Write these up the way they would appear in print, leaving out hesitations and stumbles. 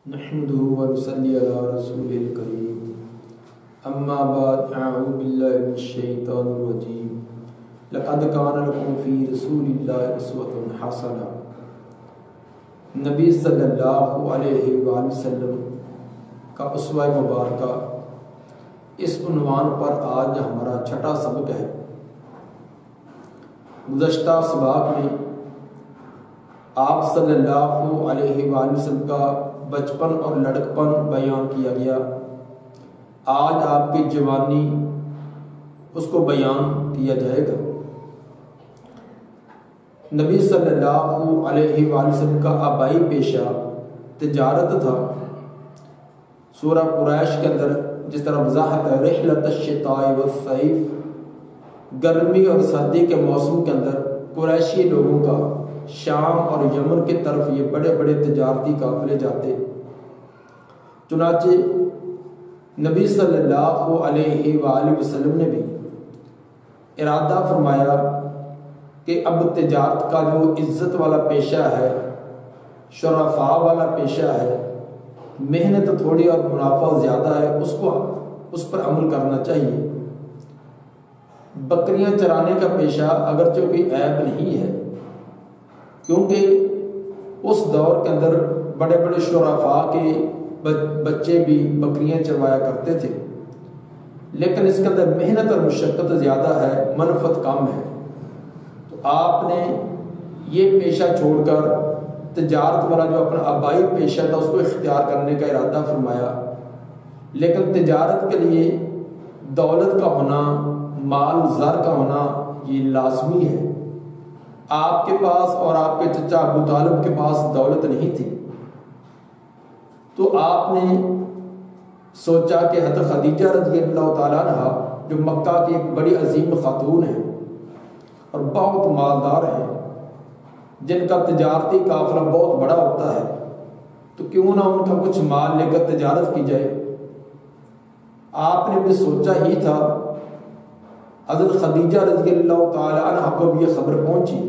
نحمده ونصلي على رسوله الكريم اما بعد اعوذ بالله من الشیطان الرجیم لقد كان لكم في رسول الله اسوة حسنة۔ نبی صلی اللہ علیہ وآلہ وسلم کا اسوہ مبارکہ اس عنوان پر آج ہمارا چھٹا سبق ہے۔ گزشتہ سباق میں آپ صلی اللہ علیہ وآلہ وسلم کا بچپن اور لڑکپن بیان کیا گیا۔ آج آپ کی جوانی اس کو بیان کیا جائے گا۔ نبی صلی اللہ علیہ وآلہ وسلم کا آبائی پیشہ تجارت تھا۔ سورہ قریش کے اندر جس طرح وضاحت ہے رحلۃ الشتاء والصیف، گرمی اور سردی کے موسم کے اندر قریشی لوگوں کا شام اور یمن کی طرف یہ بڑے بڑے تجارتی قافلے جاتے۔ چنانچہ نبی صلی اللہ علیہ وآلہ وسلم نے بھی ارادہ فرمایا کہ اب تجارت کا جو عزت والا پیشہ ہے، شرفاء والا پیشہ ہے، محنت تھوڑی اور منافع زیادہ ہے، اس پر عمل کرنا چاہیے۔ بکریاں چرانے کا پیشہ اگرچہ کوئی عیب نہیں ہے، کیونکہ اس دور کے اندر بڑے بڑے شرفاء کے بچے بھی بکریاں چروایا کرتے تھے، لیکن اس کے اندر محنت اور مشقت زیادہ ہے، منفعت کم ہے۔ تو آپ نے یہ پیشہ چھوڑ کر تجارت والا جو اپنا آبائی پیشہ تھا اس کو اختیار کرنے کا ارادہ فرمایا۔ لیکن تجارت کے لیے دولت کا ہونا، مال زر کا ہونا یہ لازمی ہے۔ آپ کے پاس اور آپ کے چچا ابو طالب کے پاس دولت نہیں تھی، تو آپ نے سوچا کہ حضرت خدیجہ رضی اللہ تعالیٰ عنہ جو مکہ کی ایک بڑی عظیم خاتون ہیں اور بہت مالدار ہیں، جن کا تجارتی قافلہ بہت بڑا ہوتا ہے، تو کیوں نہ ان کا کچھ مال لے کر تجارت کی جائے۔ آپ نے بھی سوچا ہی تھا، حضرت خدیجہ رضی اللہ تعالیٰ عنہ کو بھی یہ خبر پہنچی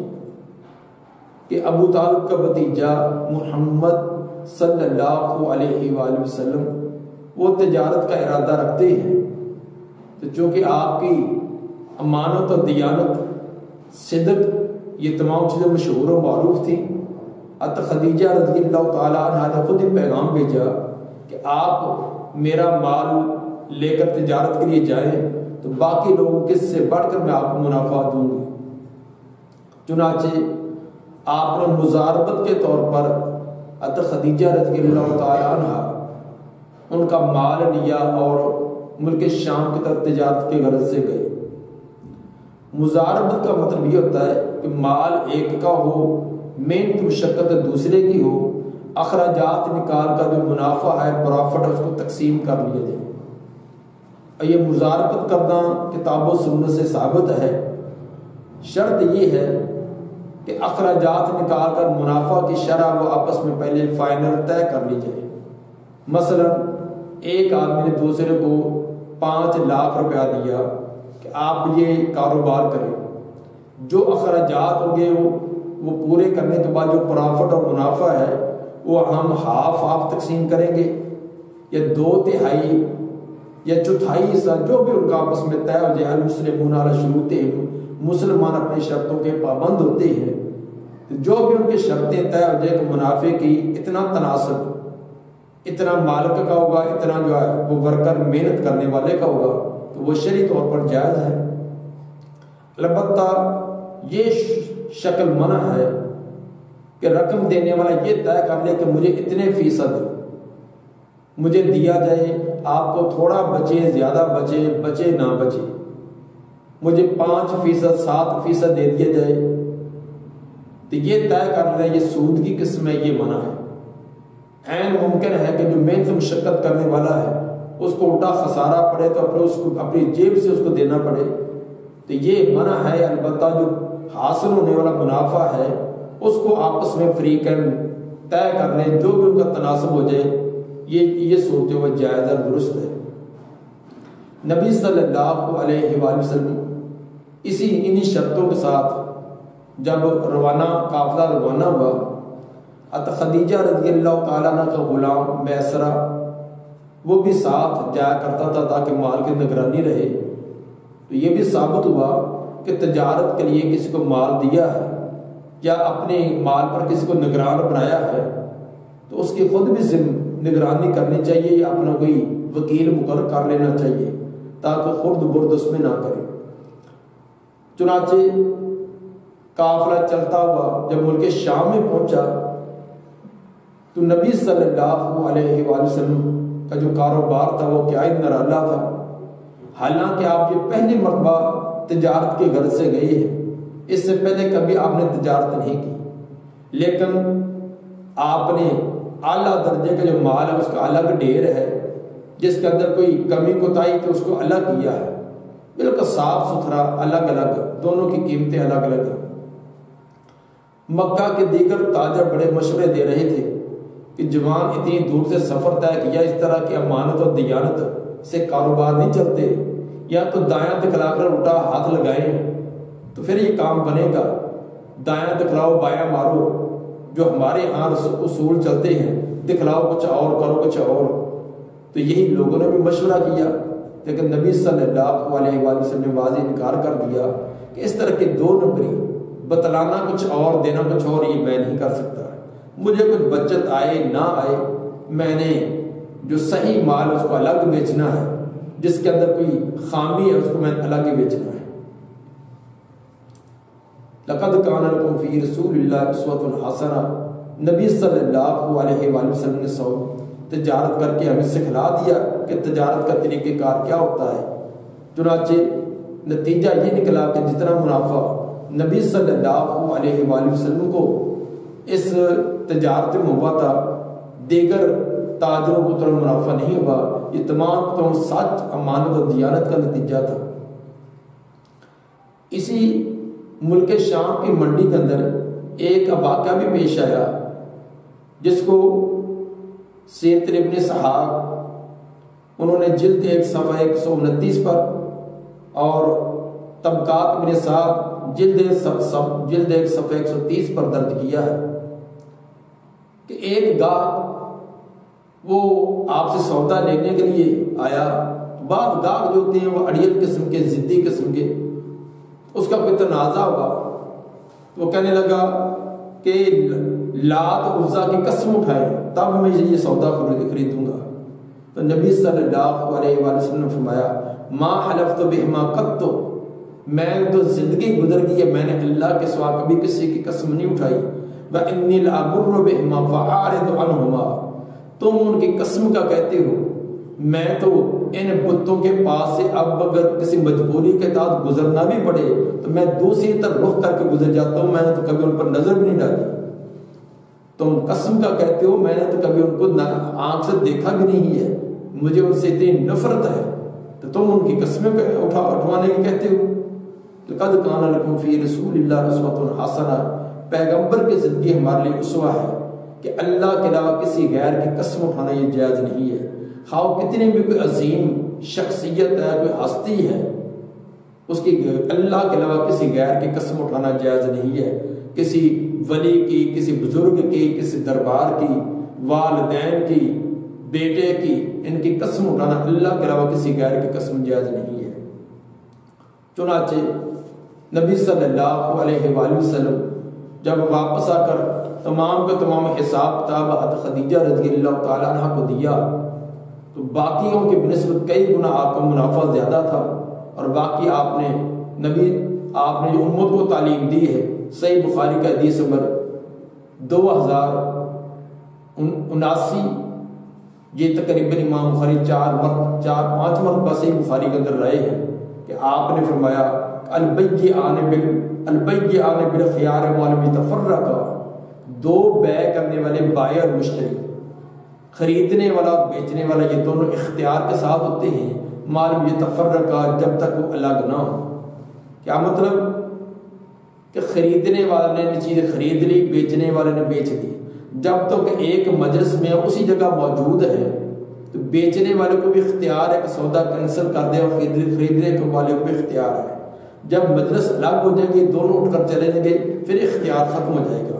کہ ابو طالب کا بھتیجا محمد صلی اللہ علیہ وآلہ وسلم وہ تجارت کا ارادہ رکھتے ہیں۔ تو چونکہ آپ کی امانت اور دیانت، صدق، یہ تمام چیزیں مشہور و معروف تھیں، حضرت خدیجہ رضی اللہ تعالیٰ عنہ نے خود ہی پیغام بھیجا کہ آپ میرا مال لے کر تجارت کے لیے جائیں تو باقی لوگوں کے سے بڑھ کر میں آپ کو منافع دوں گی۔ چنانچہ آپ نے مزاربت کے طور پر حضرت خدیجہ رضی اللہ تعالیٰ عنہ ان کا مال لیا اور ملک شام کی طرف تجارت کے غرض سے گئے۔ مزاربت کا مطلب یہ ہوتا ہے کہ مال ایک کا ہو، محنت مشقت دوسرے کی ہو، اخراجات نکال کر جو منافع ہے، پرافٹ ہے، اس کو تقسیم کر لیا جائے۔ یہ مزاربت کرنا کتاب و سنت سے ثابت ہے۔ شرط یہ ہے کہ اخراجات نکال کر منافع کی شرح وہ آپس میں پہلے فائنل طے کر لی جائے۔ مثلا ایک آدمی نے دوسرے کو 5 لاکھ روپیہ دیا کہ آپ یہ کاروبار کریں، جو اخراجات ہوں گے وہ پورے کرنے کے بعد جو پرافٹ اور منافع ہے وہ ہم ہاف تقسیم کریں گے، یا 2/3 یا چوتھائی حصہ جو بھی ان کا آپس میں طے ہو جائے۔ المسلمون علی شروطہم، مسلمان اپنی شرطوں کے پابند ہوتے ہیں، جو بھی ان کی شرطیں طے ہو جائے کہ منافع کی اتنا تناسب، اتنا مالک کا ہوگا، اتنا جو ہے وہ ورکر محنت کرنے والے کا ہوگا، تو وہ شرعی طور پر جائز ہے۔ البتہ یہ شکل منع ہے کہ رقم دینے والا یہ طے کر لے کہ مجھے اتنے فیصد مجھے دیا جائے، آپ کو تھوڑا بچے، زیادہ بچے نہ بچے، مجھے 5%، 7% دے دیا جائے، تو یہ طے کر لیں یہ سود کی قسم ہے، یہ منع ہے۔ عین ممکن ہے کہ جو محنت مشقت کرنے والا ہے اس کو الٹا خسارہ پڑے تو اس کو اپنی جیب سے اس کو دینا پڑے، تو یہ منع ہے۔ البتہ جو حاصل ہونے والا منافع ہے اس کو آپس میں فریقاً طے کر لیں، جو بھی ان کا تناسب ہو جائے، یہ سوچتے ہوئے جائز اور درست ہے۔ نبی صلی اللہ علیہ وآلہ وسلم انہی شرطوں کے ساتھ جب قافلہ روانہ ہوا، خدیجہ رضی اللہ تعالیٰ عنہ کا غلام میسرہ وہ بھی ساتھ جایا کرتا تھا تاکہ مال کی نگرانی رہے. تو یہ بھی ثابت ہوا کہ تجارت کے لیے کسی کو مال دیا ہے یا اپنے مال پر کسی کو نگران بنایا ہے تو اس کی خود بھی نگرانی کرنی چاہیے یا اپنا کوئی وکیل مقرر کر لینا چاہیے تاکہ خرد برد اس میں نہ کرے. چنانچہ قافلہ چلتا ہوا جب ملک شام میں پہنچا تو نبی صلی اللہ علیہ وآلہ وسلم کا جو کاروبار تھا وہ کیا نرالا تھا. حالانکہ آپ یہ پہلی مرتبہ تجارت کے غرض سے گئے ہیں، اس سے پہلے کبھی آپ نے تجارت نہیں کی، لیکن آپ نے اعلیٰ درجے کا جو مال ہے اس کا الگ ڈھیر ہے، جس کے اندر کوئی کمی کوتاہی تو اس کو الگ کیا ہے، بالکل صاف ستھرا الگ الگ، دونوں کی قیمتیں الگ الگ ہیں. مکہ کے دیگر تاجر بڑے مشورے دے رہے تھے کہ جوان اتنی دور سے سفر طے کیا، اس طرح کی امانت اور دیانت سے کاروبار نہیں چلتے، یا تو دایاں دکھلا کر الٹا ہاتھ لگائیں تو پھر یہ کام بنے گا، دایاں دکھلاؤ بایاں مارو جو ہمارے ہاں اصول چلتے ہیں، دکھلاؤ کچھ اور کرو کچھ اور. تو یہی لوگوں نے بھی مشورہ کیا، لیکن نبی صلی اللہ علیہ وآلہ وسلم نے واضح انکار کر دیا کہ اس طرح کے دو نمبری بتلانا کچھ اور دینا کچھ اور یہ میں نہیں کر سکتا. مجھے کچھ بچت آئے نہ آئے، میں نے جو صحیح مال اس کو الگ بیچنا ہے، جس کے اندر کوئی خامی ہے اس کو میں الگ ہی بیچنا ہے. لقد کان لکم فی رسول اللہ اسوۃ حسنہ، نبی صلی اللہ علیہ وآلہ وسلم نے تجارت کر کے ہمیں سکھلا دیا کہ تجارت کا طریقہ کار کیا ہوتا ہے. چنانچہ نتیجہ یہ نکلا کہ جتنا منافع نبی صلی اللہ علیہ وآلہ وسلم کو اس تجارت میں ہوا تھا، دیگر تاجروں کو اتنا منافع نہیں ہوا. یہ تمام سچ، امانت اور دیانت کا نتیجہ تھا. اسی ملک شام کی منڈی کے اندر ایک واقعہ بھی پیش آیا جس کو سیرت ابن اسحاق انہوں نے جلد 1 صفحہ 129 پر اور طبقات ابن سعد جلد 1 صفحہ 130 پر درج کیا ہے کہ ایک گاہک وہ آپ سے سودا لینے کے لیے آیا. بعض گاہک جو ہوتے ہیں وہ اڑیل قسم کے، ضدی قسم کے، اس کا کوئی تنازع ہوا تو وہ کہنے لگا کہ لات عزا کی قسم اٹھائے تب میں یہ سودا خریدوں گا. تو نبی صلی اللہ علیہ وآلہ وسلم نے فرمایا ما حلفت بہما قط، میں تو زندگی گزر گئی ہے میں نے اللہ کے سوا کبھی کسی کی قسم نہیں اٹھائی. وَإِنِّي لَأَمُرُّ بِهِمَا فَأَعْرِضُ عَنْهُمَا، تم ان کی قسم کا کہتے ہو، میں تو ان بتوں کے پاس سے اب اگر کسی مجبوری کے تحت گزرنا بھی پڑے تو میں دوسری طرف رخ کر کے گزر جاتا ہوں، میں نے تو کبھی ان پر نظر بھی نہیں ڈالی. تم قسم کا کہتے ہو، میں نے تو کبھی ان کو آنکھ سے دیکھا بھی نہیں ہے، مجھے ان سے اتنی نفرت ہے تو تم ان کی قسمیں اٹھوانے کے کہتے ہو. لقد کان لکم فی رسول اللہ اسوۃ حسنہ، پیغمبر کی زندگی ہمارے لیے اسوہ ہے کہ اللہ کے علاوہ کسی غیر کی قسم اٹھانا یہ جائز نہیں ہے. خواہ کتنی بھی کوئی عظیم شخصیت ہے، کوئی ہستی ہے، اس کی اللہ کے علاوہ کسی غیر کی قسم اٹھانا جائز نہیں ہے. کسی ولی کی، کسی بزرگ کی، کسی دربار کی، والدین کی، بیٹے کی، ان کی قسم اٹھانا اللہ کے علاوہ کسی غیر کی قسم جائز نہیں ہے. چنانچہ نبی صلی اللہ علیہ وآلہ وسلم جب واپس آ کر تمام کا تمام حساب کتاب حضرت خدیجہ رضی اللہ تعالیٰ عنہ کو دیا تو باقیوں کی بنسبت کئی گنا آپ کا منافع زیادہ تھا. اور باقی آپ نے جو امت کو تعلیم دی ہے، صحیح بخاری کا حدیث نمبر 2079، یہ تقریباً امام بخاری 4-5 مرتبہ صحیح بخاری کے اندر رہے ہیں کہ آپ نے فرمایا البیعان بالخیار ما لم یتفرقا، دو بے کرنے والے بائع اور مشتری، خریدنے والا اور بیچنے والا، یہ دونوں اختیار کے ساتھ ہوتے ہیں ما لم یتفرقا، جب تک وہ الگ نہ ہو. کیا مطلب کہ خریدنے والے نے چیز خرید لی، بیچنے والے نے بیچ دی، جب تک ایک مجلس میں اسی جگہ موجود ہے تو بیچنے والے کو بھی اختیار ہے کہ سودا کینسل کر دے، اور خریدنے والے کو بھی اختیار ہے. جب مجلس الگ ہو جائے گی، دونوں اٹھ کر چلے جائیں گے، پھر اختیار ختم ہو جائے گا.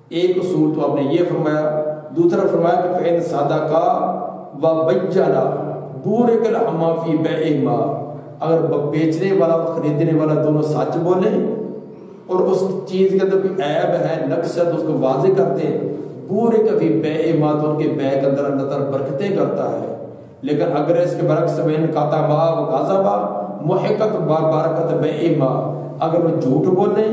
ایک اصول تو آپ نے یہ فرمایا، دوسرا فرمایا کہ فَإِنْ صَدَقَا وَبَيَّنَا بُورِكَ لَهُمَا فِي بَيْعِهِمَا، اگر بیچنے والا اور خریدنے والا دونوں سچ بولیں اور اس چیز کے اندر کوئی عیب ہے، نقص ہے، تو اس کو واضح کرتے ہیں، بُورِكَ فِي بَيْعِهِمَا، تو ان کے بیع کے اندر اللہ تعالیٰ برکتیں کرتا ہے۔ لیکن اگر اس کے برعکس وَإِنْ كَتَمَا وَكَذَبَا مُحِقَتْ بَرَكَتُ بَيْعِهِمَا، اگر وہ جھوٹ بولیں،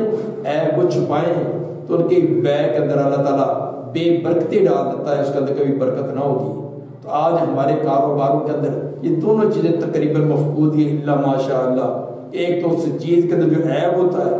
عیب کو چھپائیں، تو ان کے بیع کے اندر اللہ تعالیٰ بے برکتی ڈال دیتا ہے، اس کے اندر کبھی برکت نہ ہوگی۔ تو آج ہمارے کاروباروں کے اندر یہ دونوں چیزیں تقریباً مفقود ہیں الا ماشاء اللہ۔ ایک تو اس چیز کے اندر جو عیب ہوتا ہے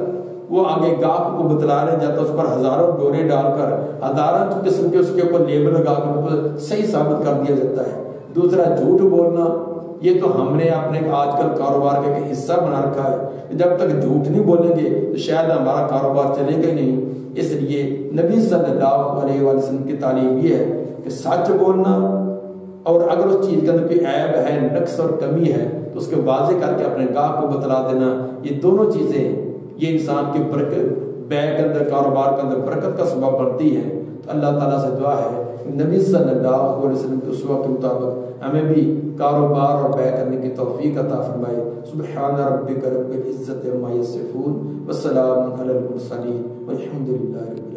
وہ آگے گاہک کو بتلا رہے جاتا ہے، اس پر ہزاروں ڈورے ڈال کر ہزاروں قسم کے اس کے اوپر لیبل لگا کر اس کو صحیح ثابت کر دیا جاتا ہے۔ دوسرا جھوٹ بولنا، یہ تو ہم نے اپنے آج کل کاروبار کا ایک حصہ بنا رکھا ہے، جب تک جھوٹ نہیں بولیں گے تو شاید ہمارا کاروبار چلے گا نہیں۔ اس لیے نبی صلی اللہ علیہ وسلم کی تعلیم یہ ہے کہ سچ بولنا، اور اگر اس چیز کے اندر کوئی عیب ہے، نقص اور کمی ہے، تو اس کے واضح کر کے اپنے گاہک کو بتلا دینا، یہ دونوں چیزیں یہ انسان کی برکت، بیع کے اندر، کاروبار کے اندر برکت کا سبب بنتی ہے۔ تو اللہ تعالیٰ سے دعا ہے نبی صلی اللہ علیہ وسلم کے اسوہ کے مطابق ہمیں بھی کاروبار اور بیع کرنے کی توفیق عطا فرمائے۔ سبحان ربک رب العزت عما یصفون وسلام علی المرسلین والحمد للہ رب العالمین۔